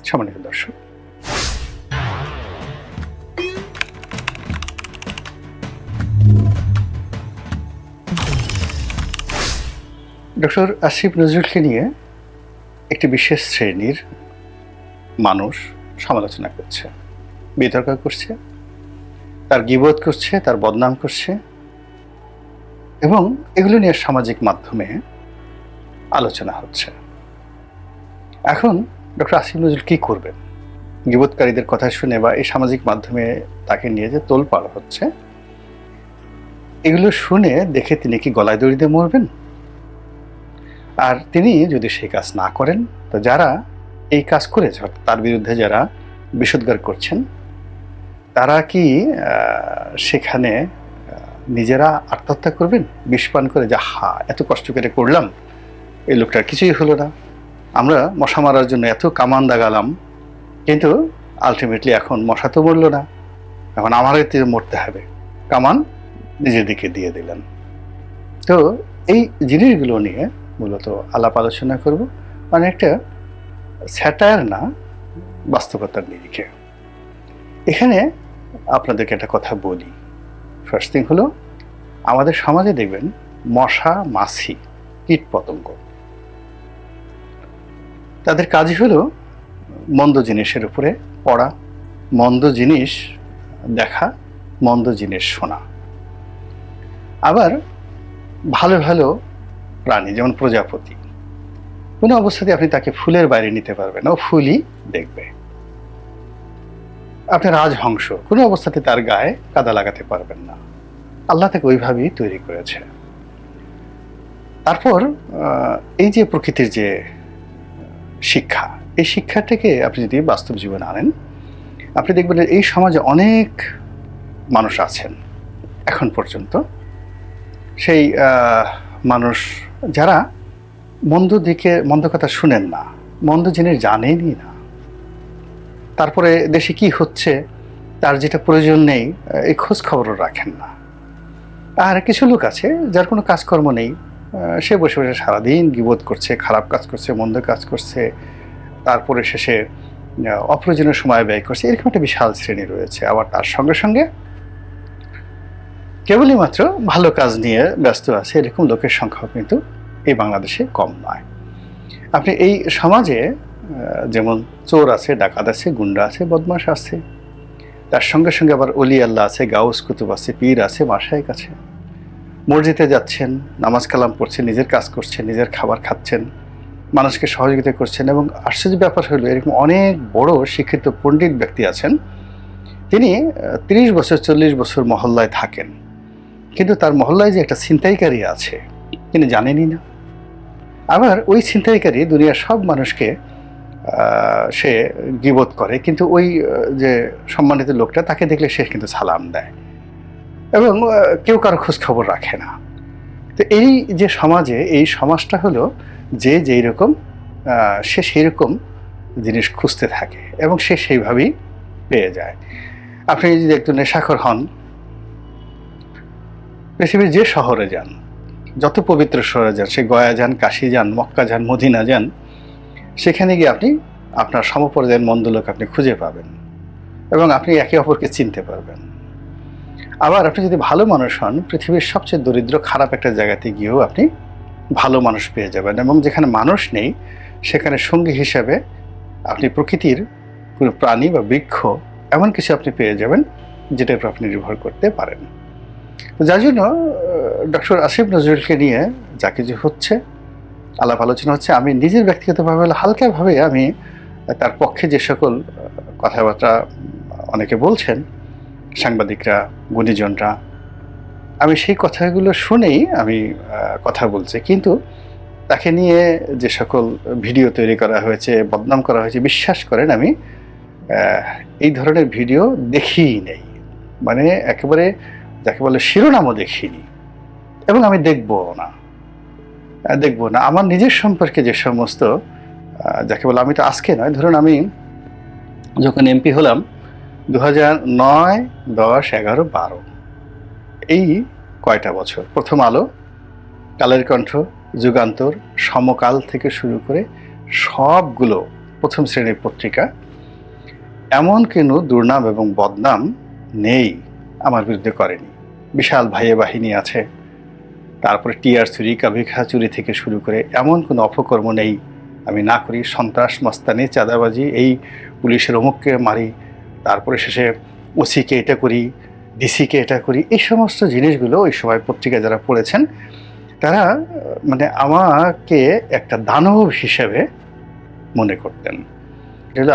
সম্মানিত দর্শক, ডক্টর আসিফ নজরুলকে নিয়ে একটি বিশেষ শ্রেণীর মানুষ সমালোচনা করছে, বিতর্ক করছে, তার গীবত করছে, তার বদনাম করছে এবং এগুলো নিয়ে সামাজিক মাধ্যমে আলোচনা হচ্ছে। এখন ডক্টর আসিফ নজরুল কি করবেন? গীবতকারীদের কথা শুনে বা এই সামাজিক মাধ্যমে তাকে নিয়ে যে তোলপাড় হচ্ছে, এগুলো শুনে দেখে তিনি কি গলায় দড়ি দিয়ে মরবেন? আর তিনি যদি সেই কাজ না করেন, তো যারা এই কাজ করেছে তার বিরুদ্ধে যারা বিষোদ্গার করছেন, তারা কি সেখানে নিজেরা আত্মহত্যা করবেন বিষ পান করে, যে এত কষ্ট করে করলাম, এই লোকটার কিছুই হলো না, আমরা মশা মারার জন্য এত কামান দাগালাম, কিন্তু আলটিমেটলি এখন মশা তো মরল না, এখন আমারই মরতে হবে, কামান নিজের দিকে দিয়ে দিলেন। তো এই জিনিসগুলো নিয়ে মূলত আলাপ আলোচনা করব, অনেকটা স্যাটায়ার না, বাস্তবতার নিরিখে। এখানে আপনাদেরকে একটা কথা বলি। ফার্স্ট থিং হলো, আমাদের সমাজে দেখবেন মশা, মাছি, কীট পতঙ্গ, তাদের কাজই হলো মন্দ জিনিসের উপরে পড়া, মন্দ জিনিস দেখা, মন্দ জিনিস শোনা। আবার ভালো ভালো প্রাণী যেমন প্রজাপতি, কোনো অবস্থাতে আপনি তাকে ফুলের বাইরে নিতে পারবেন না, ও ফুলই দেখবে। আপনি রাজহংস, কোনো অবস্থাতে তার গায়ে কাদা লাগাতে পারবেন না, আল্লাহ তাকে ওইভাবেই তৈরি করেছে। তারপর এই যে প্রকৃতির যে শিক্ষা, এই শিক্ষাটাকে আপনি যদি বাস্তব জীবনে আনেন, আপনি দেখবেন এই সমাজে অনেক মানুষ আছেন এখন পর্যন্ত, সেই মানুষ যারা মন্দ কথা শুনেন না, মন্দ জিনিস জানেনই না, তারপরে দেশে কি হচ্ছে তার যেটা প্রয়োজন নেই এই খোঁজ খবরও রাখেন না। আর কিছু লোক আছে যার কোনো কাজকর্ম নেই, সে বসে বসে সারাদিন গীবত করছে, খারাপ কাজ করছে, মন্দ কাজ করছে, তারপরে শেষে অপ্রয়োজনীয় সময় ব্যয় করছে। এরকম একটা বিশাল শ্রেণী রয়েছে। আবার তার সঙ্গে সঙ্গে কেবলই মাত্র ভালো কাজ নিয়ে ব্যস্ত আছে, এরকম লোকের সংখ্যাও কিন্তু এই বাংলাদেশে কম নয়। আপনি এই সমাজে যেমন চোর আছে, ডাকাত আছে, গুন্ডা আছে, বদমাশ আছে, তার সঙ্গে সঙ্গে আবার অলি আল্লাহ আছে, গাউস কুতুব আছে, পীর আছে, মাশায়েখ আছে। মসজিদে যাচ্ছেন, নামাজ কালাম পড়ছেন, নিজের কাজ করছেন, নিজের খাবার খাচ্ছেন, মানুষকে সহযোগিতা করছেন। এবং আশ্চর্য ব্যাপার হলো, এরকম অনেক বড় শিক্ষিত পণ্ডিত ব্যক্তি আছেন, তিনি 30 বছর 40 বছর মহল্লায় থাকেন, কিন্তু তার মহল্লায় যে একটা ছিনতাইকারী আছে তিনি জানেনই না। আবার ওই ছিনতাইকারী দুনিয়ার সব মানুষকে সে গীবত করে, কিন্তু ওই যে সম্মানিত লোকটা, তাকে দেখলে সে কিন্তু সালাম দেয় এবং কেউ কারো খোঁজ খবর রাখে না। তো এই যে সমাজে, এই সমাজটা হলো যে যেই রকম সে সেই রকম জিনিস খুঁজতে থাকে এবং সে সেইভাবেই পেয়ে যায়। আপনি যদি একজন নেশাখোর হন, পৃথিবীর যে শহরে যান, যত পবিত্র শহরে যান, সে গয়া যান, কাশী যান, মক্কা যান, মদিনা যান, সেখানে গিয়ে আপনি আপনার সমপর্যায়ের মন্দ লোক আপনি খুঁজে পাবেন এবং আপনি একে অপরকে চিনতে পারবেন। আবার আপনি যদি ভালো মানুষ হন, পৃথিবীর সবচেয়ে দরিদ্র খারাপ একটা জায়গাতে গিয়েও আপনি ভালো মানুষ পেয়ে যাবেন। এবং যেখানে মানুষ নেই, সেখানে সঙ্গী হিসাবে আপনি প্রকৃতির কোনো প্রাণী বা বৃক্ষ, এমন কিছু আপনি পেয়ে যাবেন যেটার উপর আপনি নির্ভর করতে পারেন। যার জন্য ডক্টর আসিফ নজরুলকে নিয়ে যা কিছু হচ্ছে, আলাপ আলোচনা হচ্ছে, আমি নিজের ব্যক্তিগতভাবে হালকাভাবে আমি তার পক্ষে যে সকল কথাবার্তা অনেকে বলছেন, সাংবাদিকরা, গুণীজনরা, আমি সেই কথাগুলো শুনেই আমি কথা বলছি। কিন্তু তাকে নিয়ে যে সকল ভিডিও তৈরি করা হয়েছে, বদনাম করা হয়েছে, বিশ্বাস করেন আমি এই ধরনের ভিডিও দেখিই নেই, মানে একেবারে যাকে বলে শিরোনামও দেখিনি এবং আমি দেখবো না। আমার নিজের সম্পর্কে যে সমস্ত যাকে বলে, আমি তো আজকে নয়, ধরুন আমি যখন এমপি হলাম 2009, 10, 11, 12, এই কয়টা বছর, প্রথম আলো, কালের কণ্ঠ, যুগান্তর, সমকাল থেকে শুরু করে সবগুলো প্রথম শ্রেণীর পত্রিকা, এমন কোনো দুর্নাম এবং বদনাম নেই আমার বিরুদ্ধে করেনি। বিশাল ভাইয়ে বাহিনী আছে, তারপরে টিয়ার চুরি, কাবিখা চুরি থেকে শুরু করে এমন কোনো অপকর্ম নেই আমি না করি। সন্ত্রাস, মস্তানি, চাঁদাবাজি, এই পুলিশের অমুককে মারি, তারপরে শেষে ওসিকে এটা করি, ডিসিকে এটা করি, এই সমস্ত জিনিসগুলো ওই সময় পত্রিকা যারা পড়েছেন তারা মানে আমাকে একটা দানব হিসেবে মনে করতেন।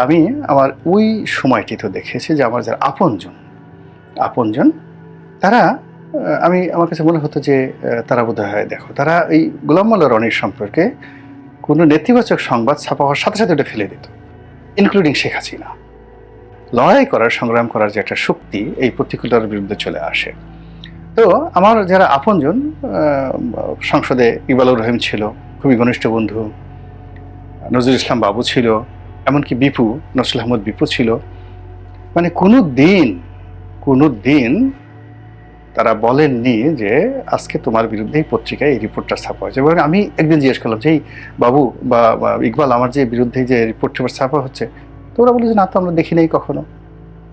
আমি আমার ওই সময়টি তো দেখেছি যে আমার যারা আপনজন তারা আমার কাছে মনে হতো যে তারা বোধহয় দেখো, তারা এই গোলাম মোল্লা রনির সম্পর্কে কোনো নেতিবাচক সংবাদ ছাপা হওয়ার সাথে সাথে ওটা ফেলে দিত, ইনক্লুডিং শেখ হাসিনা। লড়াই করার, সংগ্রাম করার যে একটা শক্তি এই প্রতিকূলতার বিরুদ্ধে চলে আসে। তো আমার যারা আপনজন, সংসদে ইকবালুর রহিম ছিল, খুবই ঘনিষ্ঠ বন্ধু, নজরুল ইসলাম বাবু ছিল, এমনকি বিপু, নসরুল আহমদ বিপু ছিল। মানে কোনো দিন তারা বলেননি যে আজকে তোমার বিরুদ্ধে এই পত্রিকায় এই রিপোর্টটা ছাপা হয়েছে। এবং আমি একদিন জিজ্ঞেস করলাম যে এই বাবু বা ইকবাল, আমার যে বিরুদ্ধে যে রিপোর্টটা ছাপা হচ্ছে, তো ওরা বলে যে না, তো আমরা দেখি নাই,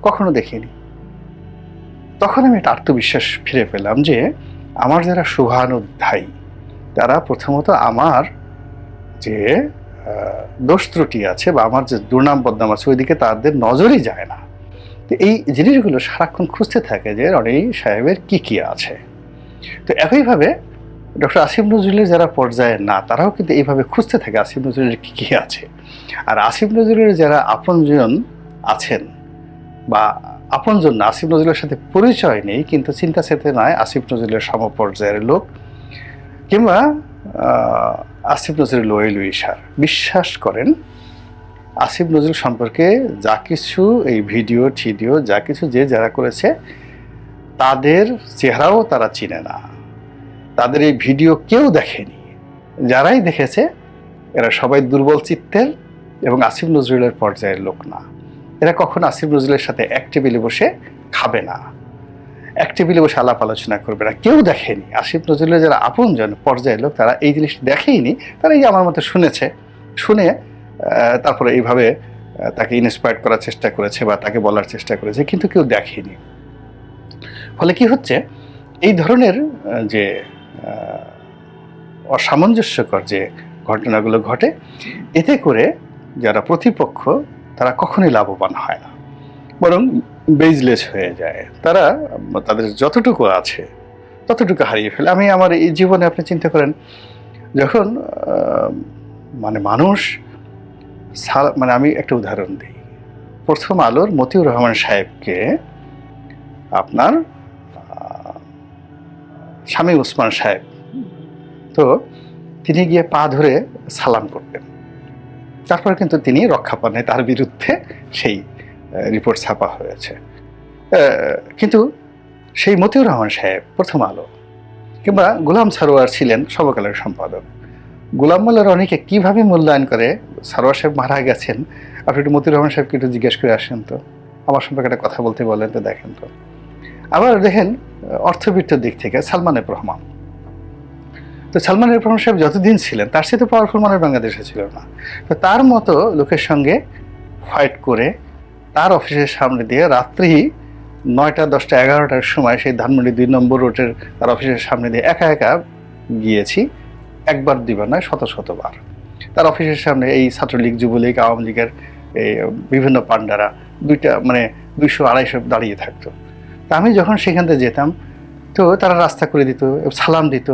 কখনো দেখিনি। তখন আমি একটা আত্মবিশ্বাস ফিরে পেলাম যে আমার যারা শুভানুধ্যায়ী তারা প্রথমত আমার যে দোষ ত্রুটি আছে বা আমার যে দুর্নাম বদনাম আছে ওইদিকে তাদের নজরই যায় না। তো এই জিনিসগুলো সারাক্ষণ খুঁজতে থাকে যে রনি সাহেবের কি আছে। তো একইভাবে ডক্টর আসিফ নজরুলের যারা পর্যায়ে না, তারাও কিন্তু এইভাবে খুঁজতে থাকে আসিফ নজরুলের কি আছে। আর আসিফ নজরুলের যারা আপনজন আছেন বা আপনজন না, আসিফ নজরুলের সাথে পরিচয় নেই কিন্তু চিন্তা চেতনায় আসিফ নজরুলের সমপর্যায়ের লোক, কিংবা আসিফ নজরুল ওয়েলউইশার, বিশ্বাস করেন আসিফ নজরুল সম্পর্কে যা কিছু এই ভিডিও যা কিছু যে যারা করেছে তাদের চেহারাও তারা চিনে না, তাদের এই ভিডিও কেউ দেখেনি। যারাই দেখেছে এরা সবাই দুর্বল চিত্তের এবং আসিফ নজরুলের পর্যায়ের লোক না। এরা কখনো আসিফ নজরুলের সাথে এক টেবিলে বসে খাবে না, এক টেবিলে বসে আলাপ আলোচনা করবে না। কেউ দেখেনি। আসিফ নজরুলের যারা আপনজন পর্যায়ের লোক তারা এই জিনিসটা দেখেইনি। তারা এই আমার মতো শুনে তারপরে এইভাবে তাকে ইন্সপায়ার করার চেষ্টা করেছে বা তাকে বলার চেষ্টা করেছে, কিন্তু কেউ দেখেনি। ফলে কি হচ্ছে, এই ধরনের যে অসামঞ্জস্যকর যে ঘটনাগুলো ঘটে, এতে করে যারা প্রতিপক্ষ তারা কখনোই লাভবান হয় না, বরং বেজলেস হয়ে যায়। তারা তাদের যতটুকু আছে ততটুকু হারিয়ে ফেলে। আমি আমার এই জীবনে আপনি চিন্তা করেন, যখন মানুষ আমি একটা উদাহরণ দিই। প্রথম আলোর মতিউর রহমান সাহেবকে আপনার স্বামী ওসমান সাহেব, তো তিনি গিয়ে পা ধরে সালাম করতেন। তারপর কিন্তু তিনি রক্ষা পান নাই, তার বিরুদ্ধে সেই রিপোর্ট ছাপা হয়েছে। কিন্তু সেই মতিউর রহমান সাহেব প্রথম আলো, কিংবা গোলাম সারোয়ার ছিলেন সর্বকালের সম্পাদক, গোলাম মোল্লা রনিকে কিভাবে মূল্যায়ন করে। সারোয়ার সাহেব মারা গেছেন, আপনি একটু মতিউর রহমান সাহেবকে একটু জিজ্ঞেস করে আসেন তো, আমার সম্পর্কে একটা কথা বলতে বলেন তো, দেখেন তো। আবার দেখেন অর্থবিত্তের দিক থেকে সালমান এফ রহমান, তো সালমান এফ রহমান সাহেব যতদিন ছিলেন তার সাথে পাওয়ারফুল মানুষ বাংলাদেশে ছিল না। তো তার মতো লোকের সঙ্গে ফাইট করে তার অফিসের সামনে দিয়ে রাত্রি 9টা, 10টা, 11টার সময় সেই ধানমন্ডি 2 নম্বর রোডের তার অফিসের সামনে দিয়ে একা গিয়েছি, একবার দুইবার নয়, শতবার। তার অফিসের সামনে এই ছাত্রলীগ, যুবলীগ, আওয়ামী লীগের এই বিভিন্ন পান্ডারা 200-250 দাঁড়িয়ে থাকতো। তা আমি যখন সেখান থেকে যেতাম তো তারা রাস্তা করে দিত, সালাম দিত,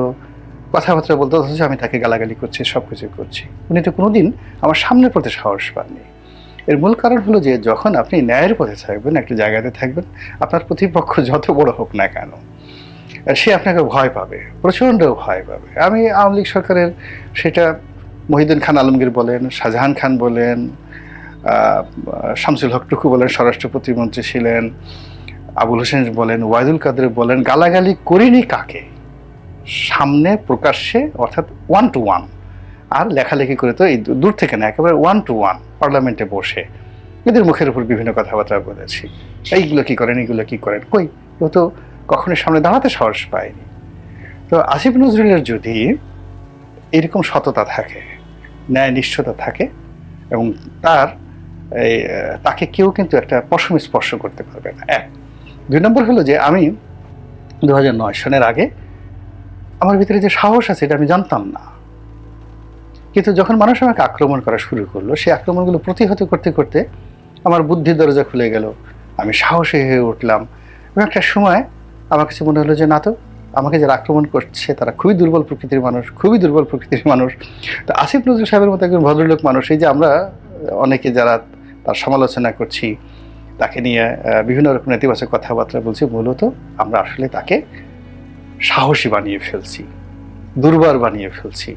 কথাবার্তা বলতো, অথচ আমি তাকে গালাগালি করছি, সব কিছু করছি। উনি তো কোনোদিন আমার সামনে পড়তে সাহস পাননি। এর মূল কারণ হলো যে যখন আপনি ন্যায়ের পথে থাকবেন, একটা জায়গাতে থাকবেন, আপনার প্রতিপক্ষ যত বড় হোক না কেন সে আপনাকে ভয় পাবে, প্রচণ্ড ভয় পাবে। আমি আওয়ামী লীগ সরকারের, সেটা মহিউদ্দিন খান আলমগীর বলেন, শাহজাহান খান বলেন, শামসুল হক টুকু বলেন, স্বরাষ্ট্র প্রতিমন্ত্রী ছিলেন, আবুল হোসেন বলেন, ওয়াইদুল কাদের বলেন, গালাগালি করিনি কাকে? সামনে প্রকাশ্যে, অর্থাৎ 1 to 1, আর লেখালেখি করে তো এই দূর থেকে না, একেবারে 1 to 1 পার্লামেন্টে বসে এদের মুখের উপর বিভিন্ন কথাবার্তা বলেছি। এইগুলো কি করেন, এগুলো কি করেন, কই ও তো কখনোই সামনে দাঁড়াতে সাহস পায়নি। তো আসিফ নজরুলের যদি এরকম সততা থাকে, ন্যায় নিষ্ঠতা থাকে এবং তার তাকে কেউ কিন্তু একটা পশম স্পর্শ করতে পারবে না। এক। 2 নম্বর হলো যে আমি 2009 সনের আগে আমার ভিতরে যে সাহস আছে এটা আমি জানতাম না, কিন্তু যখন মানুষ আমাকে আক্রমণ করা শুরু করলো, সেই আক্রমণগুলো প্রতিহত করতে করতে আমার বুদ্ধির দরজা খুলে গেল, আমি সাহসী হয়ে উঠলাম। এবং একটা সময় আমার কাছে মনে হলো যে না, তো আমাকে যারা আক্রমণ করছে তারা খুবই দুর্বল প্রকৃতির মানুষ, খুবই দুর্বল প্রকৃতির মানুষ। তো আসিফ নজরুল সাহেবের মতো একজন ভদ্রলোক মানুষ, এই যে আমরা অনেকে যারা তার সমালোচনা করছি, তাকে নিয়ে বিভিন্ন রকম নেতিবাচক কথাবার্তা বলছি, মূলত আমরা আসলে তাকে সাহসী বানিয়ে ফেলছি, দুর্বার বানিয়ে ফেলছি।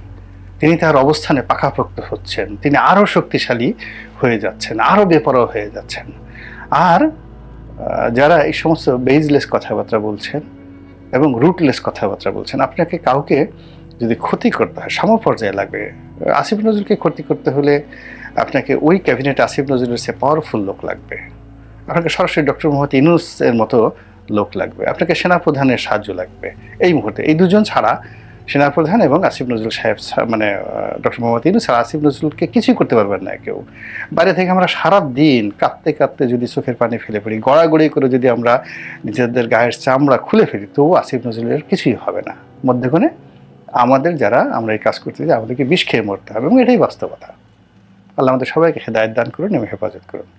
তিনি তার অবস্থানে পাকাপোক্ত হচ্ছেন, তিনি আরও শক্তিশালী হয়ে যাচ্ছেন, আরও বেপরোয়া হয়ে যাচ্ছেন। আর যারা এই সমস্ত বেজলেস কথাবার্তা বলছেন এবং রুটলেস কথাবার্তা বলছেন, আপনাকে কাউকে যদি ক্ষতি করতে হয় সমপর্যায়ে লাগবে। আসিফ নজরুলকে ক্ষতি করতে হলে আপনাকে ওই ক্যাবিনেট আসিফ নজরুলের চেয়ে পাওয়ারফুল লোক লাগবে, আপনাকে সরাসরি ডক্টর মোহাম্মদ ইউনূসের মতো লোক লাগবে, আপনাকে সেনাপ্রধানের সাহায্য লাগবে। এই মুহূর্তে এই দুজন ছাড়া, সেনাপ্রধান এবং আসিফ নজরুল সাহেব, মানে ডক্টর মোহাম্মদ ইউনূস ছাড়া আসিফ নজরুলকে কিছুই করতে পারবেন না কেউ। বাইরে থেকে আমরা সারা দিন কাঁদতে কাঁদতে যদি চোখের পানি ফেলে পড়ি, গড়াগড়ি করে যদি আমরা নিজেদের গায়ের চামড়া খুলে ফেলি, তবুও আসিফ নজরুলের কিছুই হবে না। মধ্যখানে আমাদের যারা আমরা এই কাজ করতে যাই, আমাদেরকে বিষ খেয়ে মরতে হবে, এবং এটাই বাস্তবতা। আল্লাহ আমাদের সবাইকে হেদায়েত দান করুন এবং হেফাজত করুন।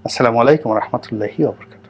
আসসালামু আলাইকুম ওয়া রাহমাতুল্লাহি ওয়া বারাকাতুহু।